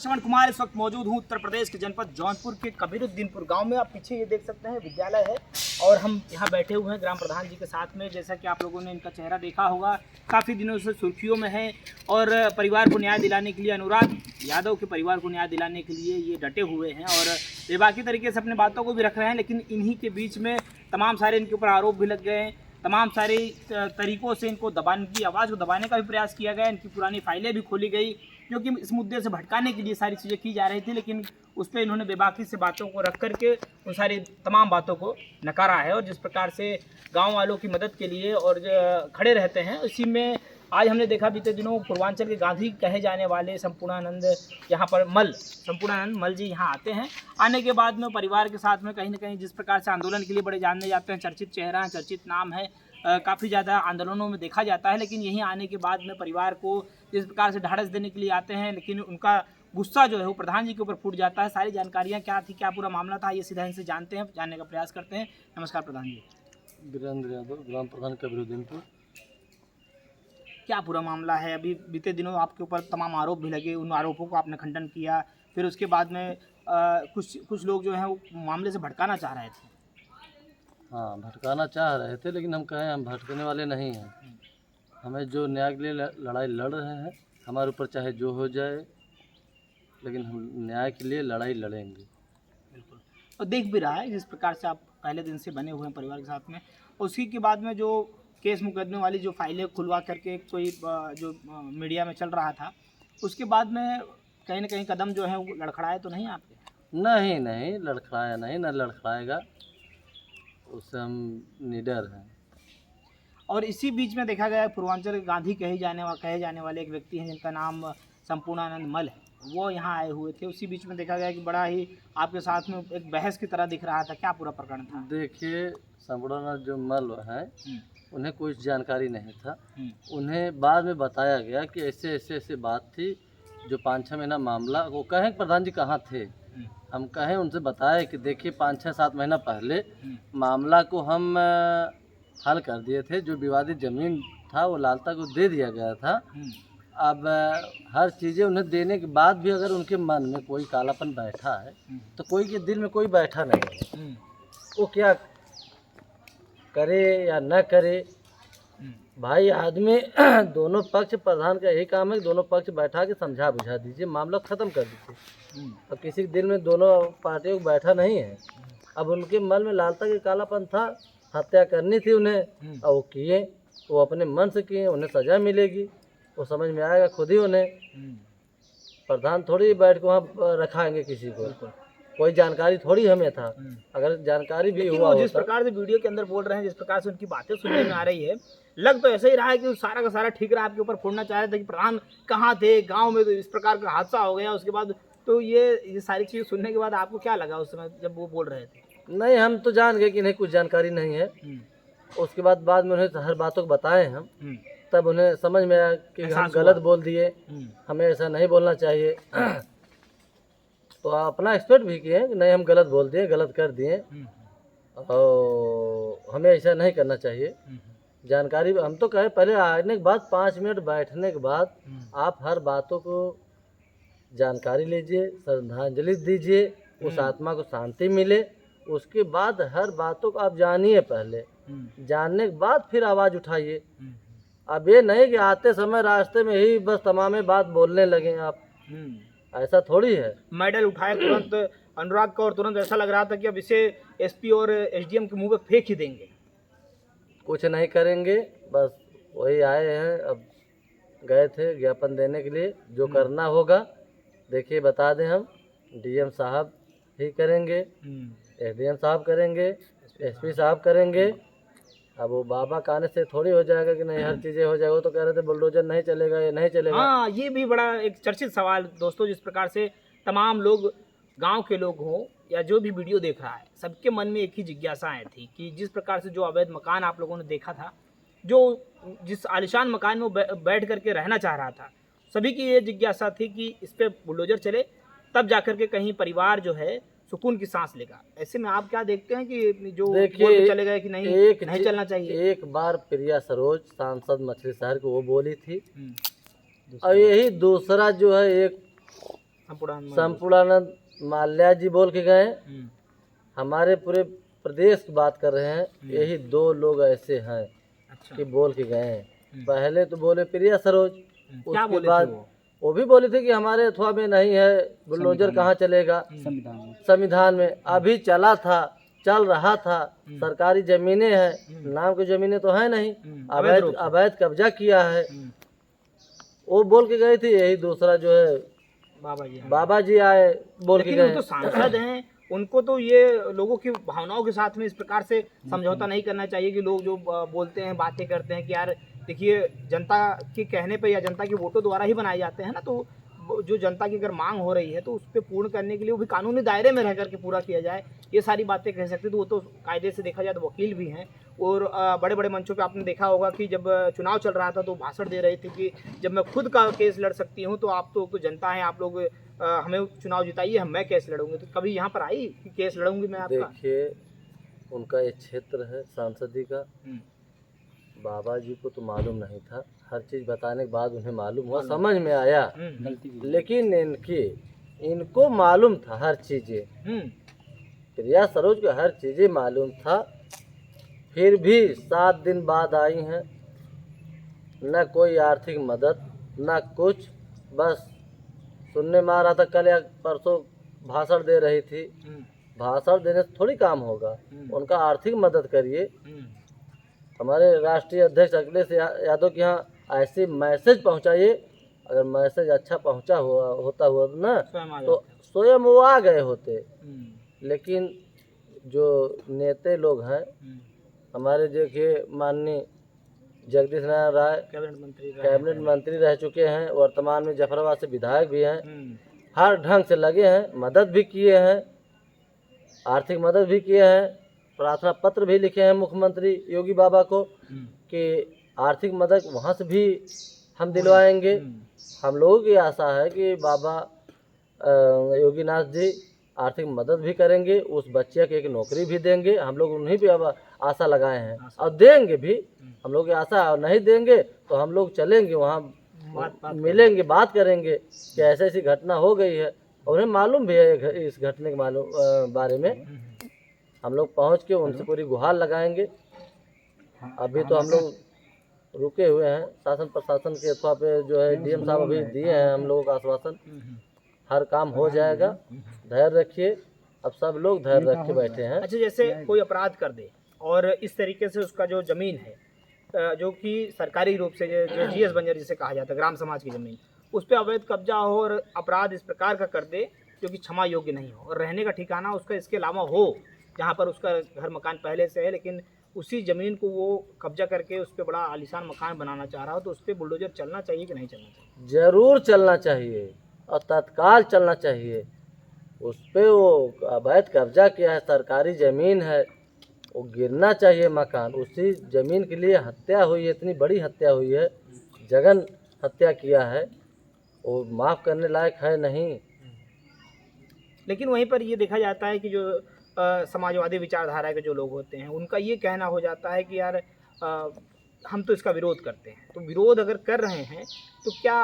श्रवण कुमार इस वक्त मौजूद हूँ उत्तर प्रदेश के जनपद जौनपुर के कबीरुद्दीनपुर गांव में। आप पीछे ये देख सकते हैं विद्यालय है और हम यहाँ बैठे हुए हैं ग्राम प्रधान जी के साथ में। जैसा कि आप लोगों ने इनका चेहरा देखा होगा, काफ़ी दिनों से सुर्खियों में है और परिवार को न्याय दिलाने के लिए, अनुराग यादव के परिवार को न्याय दिलाने के लिए ये डटे हुए हैं और बेबाकी तरीके से अपनी बातों को भी रख रहे हैं। लेकिन इन्हीं के बीच में तमाम सारे इनके ऊपर आरोप भी लग गए हैं, तमाम सारे तरीक़ों से इनको दबाने की, आवाज़ को दबाने का भी प्रयास किया गया। इनकी पुरानी फाइलें भी खोली गई क्योंकि इस मुद्दे से भटकाने के लिए सारी चीज़ें की जा रही थी। लेकिन उस पर इन्होंने बेबाकी से बातों को रख करके उन सारी तमाम बातों को नकारा है। और जिस प्रकार से गांव वालों की मदद के लिए और खड़े रहते हैं, इसी में आज हमने देखा बीते दिनों पूर्वांचल के गांधी कहे जाने वाले संपूर्णानंद संपूर्णानंद मल जी यहाँ आते हैं। आने के बाद में परिवार के साथ में कहीं ना कहीं जिस प्रकार से आंदोलन के लिए बड़े जाने जाते हैं, चर्चित चेहरा है, चर्चित नाम है, काफ़ी ज़्यादा आंदोलनों में देखा जाता है। लेकिन यहीं आने के बाद में परिवार को जिस प्रकार से ढाढ़स देने के लिए आते हैं, लेकिन उनका गुस्सा जो है वो प्रधान जी के ऊपर फूट जाता है। सारी जानकारियाँ क्या थी, क्या पूरा मामला था, ये सीधा इनसे जानने का प्रयास करते हैं। नमस्कार प्रधान जी। वीरेंद्र यादव, ग्राम प्रधान कबीरुद्दीनपुर। क्या पूरा मामला है? अभी बीते दिनों आपके ऊपर तमाम आरोप भी लगे, उन आरोपों को आपने खंडन किया, फिर उसके बाद में कुछ लोग जो हैं वो मामले से भटकाना चाह रहे थे। हाँ, भटकाना चाह रहे थे, लेकिन हम कहें हम भटकने वाले नहीं हैं। हमें जो न्याय के लिए लड़ाई लड़ रहे हैं, हमारे ऊपर चाहे जो हो जाए, लेकिन हम न्याय के लिए लड़ाई लड़ेंगे। बिल्कुल। और देख भी रहा है जिस प्रकार से आप पहले दिन से बने हुए हैं परिवार के साथ में, उसी के बाद में जो केस मुकदमे वाली जो फाइलें खुलवा करके कोई जो मीडिया में चल रहा था, उसके बाद में कहीं ना कहीं कदम जो है वो लड़खड़ाए तो नहीं आपके? नहीं नहीं, लड़खड़ाया नहीं, न लड़खड़ाएगा, उससे हम निडर हैं। और इसी बीच में देखा गया पूर्वांचल के गांधी कहे जाने वाले एक व्यक्ति हैं जिनका नाम संपूर्णानंद मल है, वो यहाँ आए हुए थे। उसी बीच में देखा गया कि बड़ा ही आपके साथ में एक बहस की तरह दिख रहा था। क्या पूरा प्रकरण था? देखिए, संपूर्णानंद जो मल है, उन्हें कोई जानकारी नहीं था। उन्हें बाद में बताया गया कि ऐसे बात थी, जो 5-6 महीना मामला, वो कहें प्रधान जी कहाँ थे, हम कहें उनसे बताए कि देखिए 5-6-7 महीना पहले मामला को हम हल कर दिए थे। जो विवादित ज़मीन था वो लालता को दे दिया गया था। अब हर चीज़ें उन्हें देने के बाद भी अगर उनके मन में कोई कालापन बैठा है, तो कोई के दिल में कोई बैठा नहीं है। वो क्या करे या न करे, भाई आदमी दोनों पक्ष, प्रधान का यही काम है कि दोनों पक्ष बैठा के समझा बुझा दीजिए, मामला ख़त्म कर दीजिए। अब किसी के दिल में दोनों पार्टियों को बैठा नहीं है। अब उनके मन में लालता के कालापन था, हत्या करनी थी उन्हें, और वो किए, वो अपने मन से किए, उन्हें सज़ा मिलेगी, वो समझ में आएगा खुद ही उन्हें। प्रधान थोड़ी बैठ के वहाँ रखाएंगे किसी को, कोई जानकारी थोड़ी हमें था। अगर जानकारी भी हुआ, जिस प्रकार से वीडियो के अंदर बोल रहे हैं, जिस प्रकार से उनकी बातें सुनने में आ रही है, लग तो ऐसा ही रहा है कि सारा का सारा ठीक रहा, आपके ऊपर फोड़ना चाह रहे थे कि प्रधान कहाँ थे गांव में, तो इस प्रकार का हादसा हो गया। उसके बाद तो ये सारी चीज़ सुनने के बाद आपको क्या लगा उस समय जब वो बोल रहे थे? नहीं, हम तो जान गए कि इन्हें कुछ जानकारी नहीं है। उसके बाद में उन्हें हर बातों को बताए हम, तब उन्हें समझ में आया कि हम गलत बोल दिए, हमें ऐसा नहीं बोलना चाहिए। तो अपना एक्सपेक्ट भी किए कि नहीं, हम गलत बोल दिए, गलत कर दिए, और हमें ऐसा नहीं करना चाहिए। जानकारी हम तो कहे, पहले आने के बाद 5 मिनट बैठने के बाद आप हर बातों को जानकारी लीजिए, श्रद्धांजलि दीजिए, उस आत्मा को शांति मिले। उसके बाद हर बातों को आप जानिए, पहले जानने के बाद फिर आवाज़ उठाइए। अब ये नहीं कि आते समय रास्ते में ही बस तमाम बात बोलने लगे आप, ऐसा थोड़ी है। मेडल उठाए तुरंत अनुराग का, और तुरंत ऐसा लग रहा था कि अब इसे एसपी और एसडीएम के मुंह पे फेंक ही देंगे। कुछ नहीं करेंगे, बस वही आए हैं, अब गए थे ज्ञापन देने के लिए। जो करना होगा देखिए बता दें, हम डीएम साहब ही करेंगे, एसडीएम साहब करेंगे, एसपी साहब करेंगे। अब वो बाबा कहने से थोड़ी हो जाएगा कि नहीं हर चीज़ें हो जाएगा। वो तो कह रहे थे बुलडोजर नहीं चलेगा, ये नहीं चलेगा। हाँ, ये भी बड़ा एक चर्चित सवाल दोस्तों। जिस प्रकार से तमाम लोग, गांव के लोग हों या जो भी वीडियो देख रहा है, सबके मन में एक ही जिज्ञासाएं थी कि जिस प्रकार से जो अवैध मकान आप लोगों ने देखा था, जिस आलिशान मकान में बैठ करके रहना चाह रहा था, सभी की ये जिज्ञासा थी कि इस पर बुलडोजर चले, तब जाकर के कहीं परिवार जो है सुकून की सांस लेगा। ऐसे में आप क्या देखते हैं कि जो बोल के चले गए कि नहीं चलना चाहिए? एक बार प्रिया सरोज सांसद मछली शहर को वो बोली थी, और यही दूसरा जो है एक संपूर्णानंद माल्या जी बोल के गए। हमारे पूरे प्रदेश की बात कर रहे हैं, यही 2 लोग ऐसे हैं अच्छा। कि बोल के गए हैं। पहले तो बोले प्रिया सरोज, क्या उसके बोले बाद थे वो भी बोले थे कि हमारे अथवा में नहीं है, बुलडोजर कहाँ चलेगा संविधान में। अभी चला था, चल रहा था, सरकारी जमीनें हैं, नाम की जमीनें तो है नहीं, अवैध कब्जा किया है, वो बोल के गए थे। यही दूसरा जो है बाबा जी आए बोल के गए। तो सांसद हैं, उनको तो ये लोगों की भावनाओं के साथ में इस प्रकार से समझौता नहीं करना चाहिए कि लोग जो बोलते हैं, बातें करते हैं कि यार देखिए जनता के कहने पे या जनता के वोटों द्वारा ही बनाए जाते हैं ना, तो जो जनता की अगर मांग हो रही है तो उस पर पूर्ण करने के लिए वो भी कानूनी दायरे में रह करके पूरा किया जाए, ये सारी बातें कह सकते। तो वो तो कायदे से देखा जाए तो वकील भी हैं, और बड़े बड़े मंचों पे आपने देखा होगा कि जब चुनाव चल रहा था तो भाषण दे रहे थे कि जब मैं खुद का केस लड़ सकती हूँ तो आप तो जनता है, आप लोग हमें चुनाव जिताइए, हम मैं केस लड़ूंगी। तो कभी यहाँ पर आई कि केस लड़ूंगी मैं आपका? देखिए, उनका एक क्षेत्र है सांसदी का, बाबा जी को तो मालूम नहीं था, हर चीज़ बताने के बाद उन्हें मालूम हुआ, समझ में आया। लेकिन इनको मालूम था हर चीज़ें, प्रिया सरोज को हर चीज़ें मालूम था, फिर भी 7 दिन बाद आई हैं, न कोई आर्थिक मदद न कुछ। बस सुनने में आ रहा था कल या परसों भाषण दे रही थी, भाषण देने से थोड़ी काम होगा, उनका आर्थिक मदद करिए। हमारे राष्ट्रीय अध्यक्ष अखिलेश यादव के यहाँ ऐसे मैसेज पहुंचाइए, अगर मैसेज अच्छा पहुंचा होता हुआ ना तो स्वयं वो आ गए होते। लेकिन जो नेता लोग हैं हमारे, देखिए माननीय जगदीश नारायण राय कैबिनेट मंत्री रह चुके हैं, वर्तमान में जफराबाद से विधायक भी हैं, हर ढंग से लगे हैं, मदद भी किए हैं, आर्थिक मदद भी किए हैं, प्रार्थना पत्र भी लिखे हैं मुख्यमंत्री योगी बाबा को कि आर्थिक मदद वहाँ से भी हम दिलवाएंगे। हम लोगों की आशा है कि बाबा योगीनाथ जी आर्थिक मदद भी करेंगे, उस बच्चे को एक नौकरी भी देंगे। हम लोग उन्हीं पे अब आशा लगाए हैं और देंगे भी, हम लोग की आशा। और नहीं देंगे तो हम लोग चलेंगे वहाँ, मिलेंगे, बात करेंगे कि ऐसी ऐसी घटना हो गई है, और उन्हें मालूम भी है इस घटने के बारे में। हम लोग पहुँच के उनसे पूरी गुहार लगाएंगे। अभी तो हम लोग रुके हुए हैं, शासन प्रशासन के अथवा पे जो है डीएम साहब अभी दिए हैं हम लोगों का आश्वासन, हर काम हो जाएगा, धैर्य रखिए। अब सब लोग धैर्य रख के बैठे हैं। अच्छा, जैसे कोई अपराध कर दे और इस तरीके से उसका जो जमीन है जो कि सरकारी रूप से जो जीएस बंजर जिसे कहा जाता है, ग्राम समाज की जमीन, उस पर अवैध कब्जा हो और अपराध इस प्रकार का कर दे जो कि क्षमा योग्य नहीं हो, और रहने का ठिकाना उसका इसके अलावा हो जहाँ पर उसका घर मकान पहले से है, लेकिन उसी ज़मीन को वो कब्जा करके उस पर बड़ा आलीशान मकान बनाना चाह रहा हो, तो उस पर बुलडोजर चलना चाहिए कि नहीं चलना चाहिए? जरूर चलना चाहिए और तत्काल चलना चाहिए। उस पर वो अवैध कब्जा किया है, सरकारी ज़मीन है, वो गिरना चाहिए मकान। उसी ज़मीन के लिए हत्या हुई है, इतनी बड़ी हत्या हुई है, जघन हत्या किया है, वो माफ़ करने लायक है नहीं। लेकिन वहीं पर ये देखा जाता है कि जो समाजवादी विचारधारा के जो लोग होते हैं उनका ये कहना हो जाता है कि यार हम तो इसका विरोध करते हैं, तो विरोध अगर कर रहे हैं तो क्या